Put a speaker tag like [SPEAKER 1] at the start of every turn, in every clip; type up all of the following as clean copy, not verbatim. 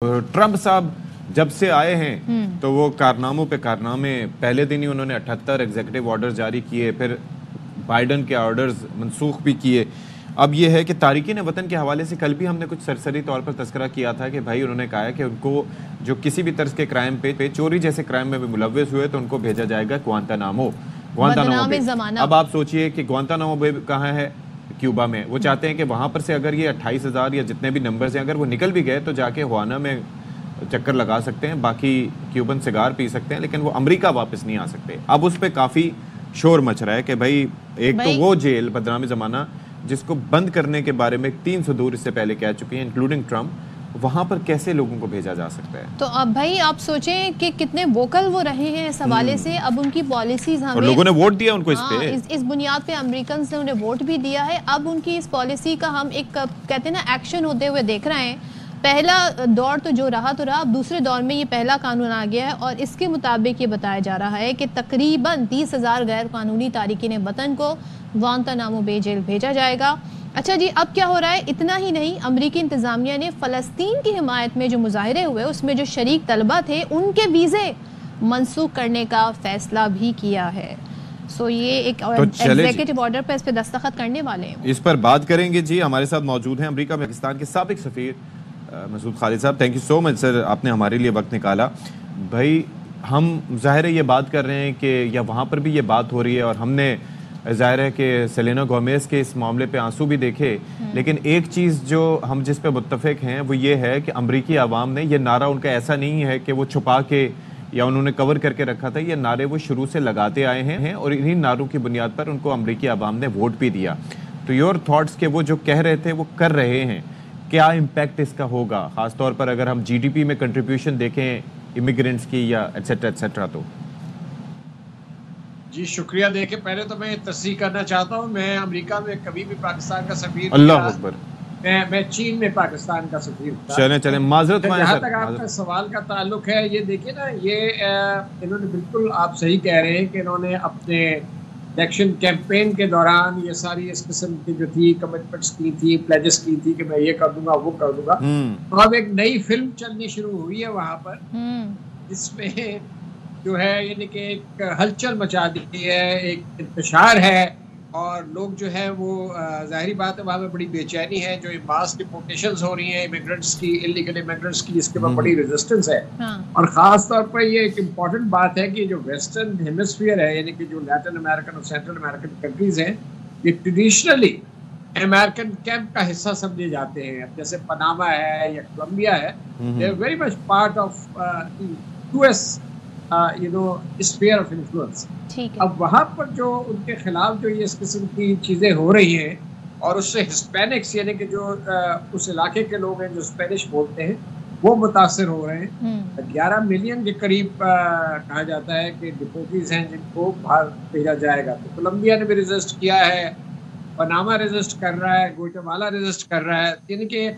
[SPEAKER 1] Trump साहब जब से आए हैं तो वो कारनामों पे कारनामे, पहले दिन ही उन्होंने 78 एग्जीक्यूटिव ऑर्डर जारी किए, फिर बाइडन के ऑर्डर्स मनसूख भी किए। अब ये है कि तारिकीन वतन के हवाले से कल भी हमने कुछ सरसरी तौर पर तस्करा किया था कि भाई उन्होंने कहा है कि उनको जो किसी भी तरह के क्राइम पे चोरी जैसे क्राइम में भी मुलव्वस हुए तो उनको भेजा जाएगा ग्वांतानामो पे। अब आप सोचिए कि ग्वांतानामो बे कहाँ है? क्यूबा में। वो चाहते हैं कि वहाँ पर से अगर ये 28,000 या जितने भी नंबर्स हैं अगर वो निकल भी गए तो जाके हुआना में चक्कर लगा सकते हैं, बाकी क्यूबन सिगार पी सकते हैं, लेकिन वो अमेरिका वापस नहीं आ सकते। अब उस पर काफ़ी शोर मच रहा है कि भाई एक तो वो जेल बदनामी ज़माना जिसको बंद करने के बारे में 300 दूर इससे पहले कह चुकी हैं इंक्लूडिंग ट्रंप, वहां पर कैसे लोगों को भेजा जा सकता है?
[SPEAKER 2] तो अब भाई आप सोचें कि कितने वोकल वो रहे हैं इस हवाले से। अब उनकी पॉलिसीज हमें,
[SPEAKER 1] और लोगों ने वोट दिया उनको
[SPEAKER 2] इस बुनियाद पे अमेरिकन ने उन्हें वोट भी दिया है। अब उनकी इस पॉलिसी का हम एक कहते हैं ना एक्शन होते हुए देख रहे हैं। पहला दौर तो जो रहा तो रहा, अब दूसरे दौर में ये पहला कानून आ गया है और इसके मुताबिक ये बताया जा रहा है कि तकरीबन 30,000 गैर कानूनी तारिकीन वतन को ग्वांतानामो बे जेल भेजा जाएगा। अच्छा जी, अब क्या हो रहा है? इतना ही नहीं, अमरीकी इंतजामिया ने फ़लस्तीन की हिमायत में जो मुजाहिरे हुए उसमें जो शरीक तलबा थे उनके वीज़े मनसूख करने का फैसला भी किया है। सो ये एक एग्जीक्यूटिव ऑर्डर पर इस पर दस्तखत करने वाले हैं।
[SPEAKER 1] इस पर बात करेंगे जी। हमारे साथ मौजूद हैं अमेरिका में पाकिस्तान के साबिक सफ़ीर मसूद खालिद साहब। Thank you so much sir, आपने हमारे लिए वक्त निकाला। भाई हम ज़ाहिर है ये बात कर रहे हैं कि या वहाँ पर भी ये बात हो रही है और हमने ज़ाहिर है कि सेलेना गोमेज के इस मामले पे आंसू भी देखे, लेकिन एक चीज़ जो हम जिस पे मुत्तफिक हैं वो ये है कि अमरीकी आवाम ने ये नारा, उनका ऐसा नहीं है कि वो छुपा के या उन्होंने कवर करके रखा था, ये नारे वो शुरू से लगाते आए हैं और इन्हीं नारों की बुनियाद पर उनको अमरीकी आवाम ने वोट भी दिया। तो योर थॉट्स के वो जो कह रहे थे वो कर रहे हैं, क्या इम्पैक्ट इसका होगा, ख़ासतौर पर अगर हम GDP में कंट्रीब्यूशन देखें इमिग्रेंट्स की या एट्सेट्रा एट्सेट्रा? तो
[SPEAKER 3] जी शुक्रिया। देखे पहले तो मैं तस्दीक करना चाहता हूँ, मैं अमेरिका में कभी भी पाकिस्तान का सफीर,
[SPEAKER 1] अल्लाह अकबर,
[SPEAKER 3] मैं चीन में पाकिस्तान का सफीर था।
[SPEAKER 1] चले माजरत।
[SPEAKER 3] जहाँ तक आपका सवाल का ताल्लुक है, ये देखिए ना, ये इन्होंने बिल्कुल आप सही कह रहे हैं कि इन्होंने अपने इलेक्शन कैंपेन के दौरान ये सारी इस किस्म की जो थी कमिटमेंट्स की थी, प्लेजेस की थी कि मैं ये कर दूंगा वो कर दूंगा। तो अब एक नई फिल्म चलनी शुरू हुई है वहाँ पर, जिसमें जो है यानी कि एक हलचल मचा दी है, एक इंतशार है और लोग जो है वो ज़ाहिरी बात है वहाँ पे बड़ी बेचैनी है। जो मास डिपोर्टेशंस हो रही हैं इमिग्रेंट्स की, इलीगल इमिग्रेंट्स की, इसके ऊपर बड़ी रेजिस्टेंस है। और ख़ास तौर पर ये एक इम्पॉर्टेंट बात है कि जो वेस्टर्न हेमिस्फीयर है, यानी कि जो लैटिन अमेरिकन और सेंट्रल अमेरिकन कंट्रीज़ हैं, ये ट्रेडिशनली अमेरिकन कैंप का हिस्सा समझे जाते हैं। जैसे पनामा है या कोलंबिया है, they are very much part of US sphere of influence. अब वहाँ पर जो उनके खिलाफ जो ये इस किस्म की चीज़ें हो रही हैं और उससे हिस्पैनिक्स यानी कि जो उस इलाके के लोग हैं जो स्पेनिश बोलते हैं वो मुतासर हो रहे हैं। 11 मिलियन के करीब कहा जाता है कि डिपोटीज हैं जिनको बाहर भेजा जाएगा। तो कोलंबिया ने भी रजिस्ट किया है, पनामा रजिस्ट कर रहा है, ग्वाटेमाला रजिस्ट कर रहा है, यानी कि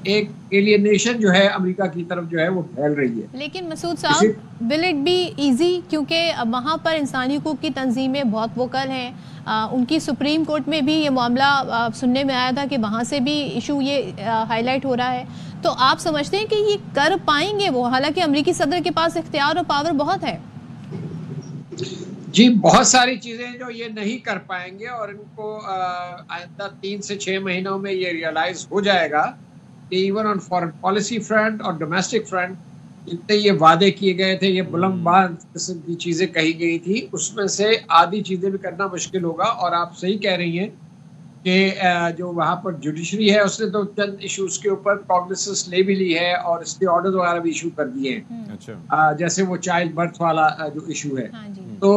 [SPEAKER 3] एक एलियनेशन जो है अमेरिका की तरफ जो है वो फैल रही है।
[SPEAKER 2] लेकिन मसूद साहब, विल इट बी इजी? क्योंकि वहाँ पर इंसानी हकूक़ की तंजीमें बहुत वोकल हैं। उनकी सुप्रीम कोर्ट में भी ये मामला सुनने में आया था कि वहाँ से भी इशू ये हाईलाइट हो रहा है। तो आप समझते हैं कि ये कर पाएंगे वो? हालांकि अमेरिकी सदर के पास इख्तियार और पावर बहुत है।
[SPEAKER 3] जी बहुत सारी चीज़ें जो ये नहीं कर पाएंगे और इनको आइंदा 3 से 6 महीनों में ये रियलाइज हो जाएगा कि even on foreign policy front और डोमेस्टिक फ्रंट जितने ये वादे किए गए थे, ये बुलंदबाज किस्म की चीज़ें कही गई थी, उसमें से आधी चीज़ें भी करना मुश्किल होगा। और आप सही कह रही हैं कि जो वहाँ पर जुडिशरी है उसने तो चंद इश्यूज के ऊपर कॉग्निसेंस ले भी ली है और इसके ऑर्डर वगैरह भी इशू कर दिए हैं। अच्छा। जैसे वो चाइल्ड बर्थ वाला जो इशू है। तो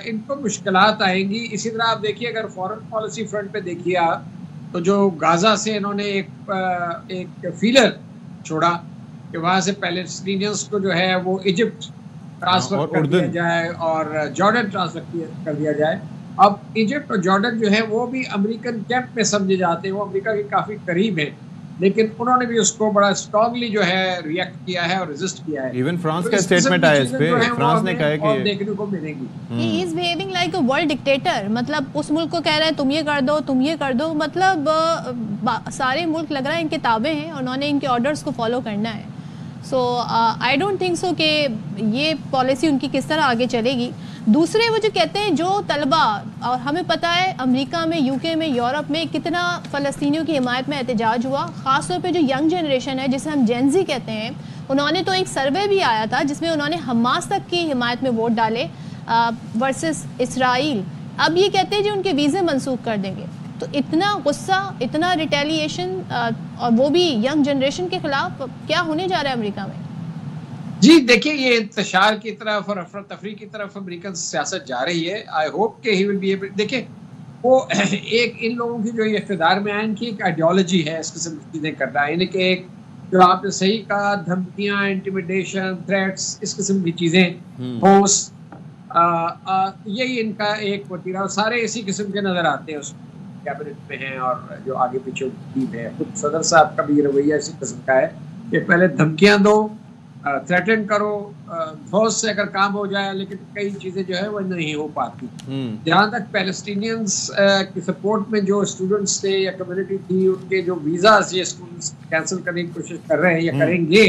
[SPEAKER 3] इनको मुश्किलात आएंगी। इसी तरह आप देखिए, अगर फॉरेन पॉलिसी फ्रंट पे देखिए आप, तो जो गाजा से इन्होंने एक फीलर छोड़ा कि वहाँ से पैलेस्टीनियंस को जो है वो इजिप्ट ट्रांसफर कर दिया जाए और जॉर्डन ट्रांसफर कर दिया जाए। अब इजिप्ट और जॉर्डन जो है वो भी अमेरिकन कैंप में समझे जाते हैं, वो अमेरिका के काफ़ी करीब है, लेकिन उन्होंने भी उसको बड़ा स्ट्रांगली जो है रिएक्ट किया है और रेजिस्ट किया है।
[SPEAKER 1] इवन फ्रांस का स्टेटमेंट आया इस पे, फ्रांस ने कहा है कि
[SPEAKER 3] देखने को मिलेगी।
[SPEAKER 2] He is behaving like a world dictator. मतलब उस मुल्क को कह रहा है तुम ये कर दो, तुम ये कर दो। मतलब सारे मुल्क लग रहा है इनके ताबे हैं, उन्होंने इनके ऑर्डर्स को फॉलो करना है। سو آئی ڈونٹ تھنک سو کہ یہ پالیسی ان کی کس طرح آگے چلے گی. دوسرے وہ جو کہتے ہیں جو طلبہ، اور ہمیں پتہ ہے امریکہ میں، یو کے میں، یورپ میں کتنا فلسطینیوں کی حمایت میں احتجاج ہوا، خاص طور پہ جو ینگ جنریشن ہے جسے ہم جین زی کہتے ہیں، انہوں نے تو ایک سروے بھی آیا تھا جس میں انہوں نے حماس تک کی حمایت میں ووٹ ڈالے ورسز اسرائیل. اب یہ کہتے ہیں جو ان کے ویزے منسوخ کر دیں گے. تو اتنا غصہ، اتنا ریٹیلیشن، اور وہ بھی ینگ جنریشن کے خلاف، کیا ہونے جا رہا ہے امریکہ میں؟
[SPEAKER 3] جی دیکھیں، یہ انتشار کی طرف اور افراتفری کی طرف امریکن سیاست جا رہی ہے. آئی ہوپ کہ ہی ول بی ایبل. دیکھیں وہ ایک ان لوگوں کی جو اقتدار میں آئے ان کی ایک آئیڈیالوجی ہے اس قسم کی چیزیں کرنا ہے، یعنی کہ ایک جو آپ نے صحیح کہا، دھمکیاں، انٹیمیڈیشن، تھریٹس، اس قسم کی چیزیں، فورس، یہی ان کا ایک وتیرہ. سارے اسی قسم کے نظر آتے ہیں اس کیبنٹ میں ہیں اور جو آگے پیچھے ٹیم ہے. خود صدر صاحب کا بھی رویہ اسی قسم کا ہے کہ پہلے دھمکیاں دو، تھریٹن کرو، فوج سے اگر کام ہو جائے، لیکن کئی چیزیں جو ہے وہ نہیں ہو پاتی. جہاں تک پیلسٹینینز کی سپورٹ میں جو اسٹوڈنٹس تھے یا کمیونٹی تھی، ان کے جو ویزاز یہ اسکولز کینسل کرنے کی کوشش کر رہے ہیں یا کریں گے،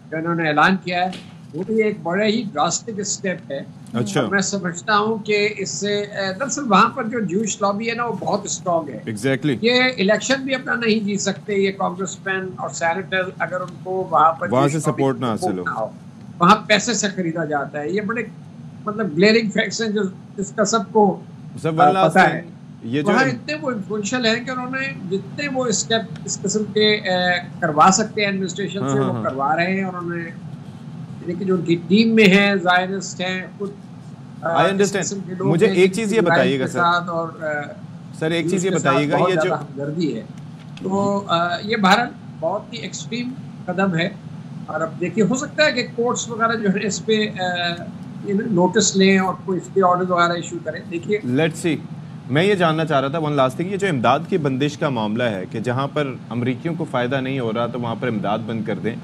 [SPEAKER 3] جو انہوں نے اعلان کیا ہے، وہ بھی ایک بڑے ہی ڈراسٹک اسٹیپ ہے. اور میں سمجھتا ہوں کہ اس سے دراصل وہاں پر جو جوش لابی ہے نا وہ بہت اسٹرانگ ہے.
[SPEAKER 1] ایگزیکٹلی
[SPEAKER 3] یہ الیکشن بھی اپنا نہیں جیت سکتے یہ کانگریس مین اور سینیٹر اگر ان کو وہاں سے سپورٹ نہ حاصل ہو. وہاں پیسے سے خریدا جاتا ہے. یہ بڑے مطلب گلیئرنگ فیکٹس ہیں جس کا سب کو پتا ہے. وہاں اتنے وہ انفلوئنشل ہیں کہ انہوں نے جتنے وہ اسٹیپ اس قسم کے کروا سکتے ہیں ایڈمنسٹریشن سے وہ کروا رہے ہیں. اور انہوں نے لیکن جو ان کی ٹیم میں ہیں، زائنسٹ ہیں، خود
[SPEAKER 1] I understand. مجھے ایک چیز یہ بتائیے گا سر، ایک چیز یہ بتائیے گا، یہ جو
[SPEAKER 3] ہمدردی ہے تو یہ بھارت بہت ہی ایکسٹریم قدم ہے. اور اب دیکھیے ہو سکتا ہے کہ کورٹس وغیرہ جو ہے اس پہ نوٹس لیں اور کوئی اس کے آرڈر وغیرہ ایشو کریں. دیکھیے
[SPEAKER 1] لیٹس سی. میں یہ جاننا چاہ رہا تھا ون لاسٹ تھنگ، یہ جو امداد کی بندش کا معاملہ ہے کہ جہاں پر امریکیوں کو فائدہ نہیں ہو رہا تو وہاں پر امداد بند کر دیں،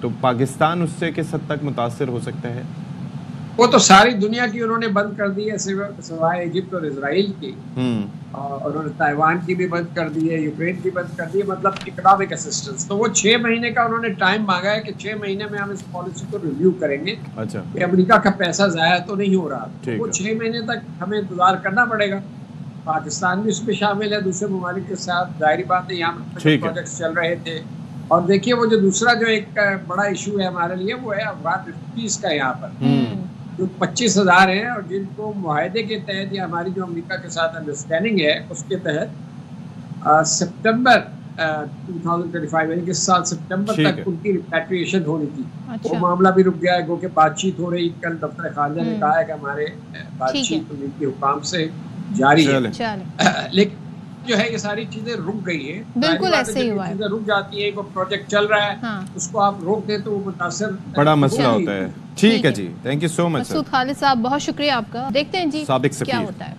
[SPEAKER 1] تو پاکستان اس سے کس حد تک متاثر ہو سکتا ہے؟
[SPEAKER 3] وہ تو ساری دنیا کی انہوں نے بند کر دی ہے سوائے ایجپٹ اور اسرائیل کی. اور انہوں نے تائیوان کی بھی بند کر دی ہے، یوکرین کی بند کر دی ہے، مطلب اکنامک اسسٹنس. تو وہ 6 مہینے کا انہوں نے ٹائم مانگا ہے کہ 6 مہینے میں ہم اس پالیسی کو ریویو کریں گے.
[SPEAKER 1] اچھا،
[SPEAKER 3] کہ امریکہ کا پیسہ ضائع تو نہیں ہو رہا. وہ 6 مہینے تک ہمیں انتظار کرنا پڑے گا. پاکستان بھی اس میں شامل ہے دوسرے ممالک کے ساتھ. ظاہری بات ہے یہاں پر پروجیکٹس چل رہے تھے. اور دیکھیے وہ جو دوسرا جو ایک بڑا ایشو ہے ہمارے لیے وہ ہے افغان ریفیوجیز کا. یہاں پر جو 25,000 ہیں اور جن کو معاہدے کے تحت یا ہماری جو امریکہ کے ساتھ انڈرسٹینڈنگ ہے اس کے تحت سپٹمبر 2025 یعنی کہ اس سال سپٹمبر تک ان کی ریپیٹریشن ہونی تھی. وہ معاملہ بھی رک گیا ہے. گو کہ بات چیت ہو رہی. کل دفتر خارجہ نے کہا ہے کہ ہمارے بات چیت امریکی حکام سے جاری ہے. لیکن جو ہے یہ ساری چیزیں رک گئی ہیں.
[SPEAKER 2] بالکل ایسے ہی ہوا ہے.
[SPEAKER 3] چیزیں رک جاتی ہیں. کوئی پروجیکٹ چل رہا ہے اس کو آپ روک دیں تو وہ متاثر
[SPEAKER 1] بڑا مسئلہ ہوتا ہے. ٹھیک ہے جی، تھینک یو سو مچ
[SPEAKER 2] مسعود خالد صاحب، بہت شکریہ آپ کا. دیکھتے ہیں جی کیا ہوتا ہے.